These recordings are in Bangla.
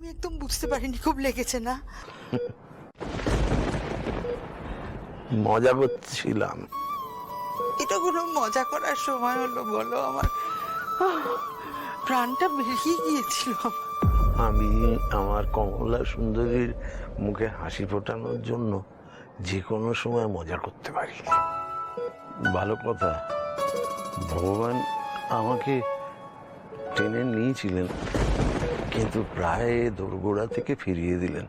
আমি একদম বুঝতে পারিনি, খুব লেগেছে না? মজা করছিলাম। এটা কোনো মজা করার সময় হলো বলো? আমার প্রাণটা বেরিয়ে গিয়েছিল। আমি আমার কমলা সুন্দরীর মুখে হাসি ফোটানোর জন্য যে কোনো সময় মজা করতে পারি। ভালো কথা, ভগবান আমাকে টেনে নিয়েছিলেন, কিন্তু প্রায় দোরগোড়া থেকে ফিরিয়ে দিলেন।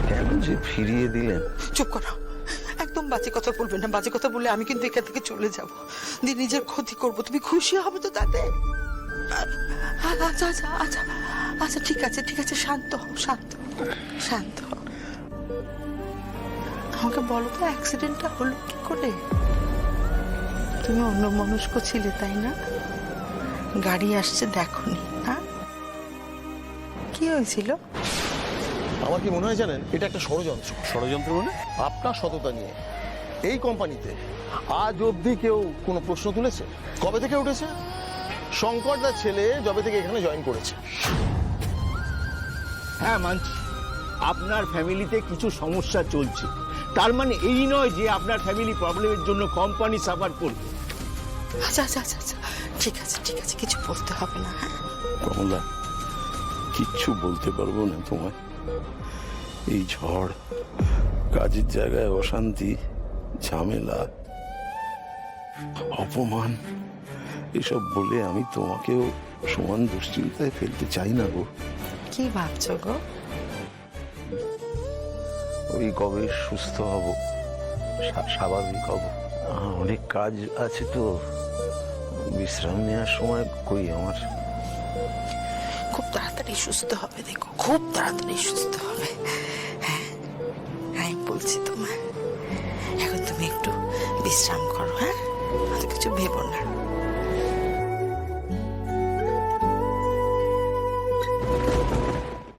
কেন যে ফিরিয়ে দিলেন? চুপ করো, একদম বাজে কথা বলবে না। বাজে কথা বললে আমি কিন্তু এখান থেকে চলে যাব, দিয়ে নিজের ক্ষতি করব। তুমি খুশি হবে তো তাতে? আচ্ছা আচ্ছা আচ্ছা আচ্ছা, ঠিক আছে ঠিক আছে, শান্ত হও, শান্ত শান্ত হও। আমাকে বলো তো, অ্যাক্সিডেন্টটা হলো কি করে? তুমি অন্যমনস্ক ছিলে, তাই না? গাড়ি আসছে দেখোনি? হ্যাঁ, কি হয়েছিল? আমার কি মনে হয় জানেন, এটা একটা ষড়যন্ত্র। ষড়যন্ত্র মানে? আপনার সততা নিয়ে এই কোম্পানিতে আজ অবধি কেউ কোনো প্রশ্ন তুলেছে? কবে থেকে উঠেছে? শঙ্করদার ছেলে যবে থেকে এখানে জয়েন করেছে। হ্যাঁ মানছি, আপনার ফ্যামিলিতে কিছু সমস্যা চলছে, তার মানে এই নয় যে আপনার ফ্যামিলি প্রবলেমের জন্য কোম্পানি সাফার করবে। আচ্ছা আচ্ছা আচ্ছা আচ্ছা, ঠিক আছে ঠিক আছে, কিছু বলতে হবে না। হ্যাঁ, কমলা, কিচ্ছু বলতে পারবো না তোমায়। এই ঝড়, কাজের জায়গায় অশান্তি, ঝামেলা, অপমান, এসব বলে আমি তোমাকেও সমান দুশ্চিন্তায় ফেলতে চাই না গো। কি ভাবছো গো? ওই কবে সুস্থ হব, স্বাভাবিক হব। অনেক কাজ আছে তো, বিশ্রাম নেওয়ার সময় কই আমার। খুব তাড়াতাড়ি সুস্থ হবে, দেখো, খুব তাড়াতাড়ি সুস্থ হবে। হ্যাঁ, আমি বলছি তোমায়, এখন তুমি একটু বিশ্রাম করো। হ্যাঁ, অত কিছু ভেবো না।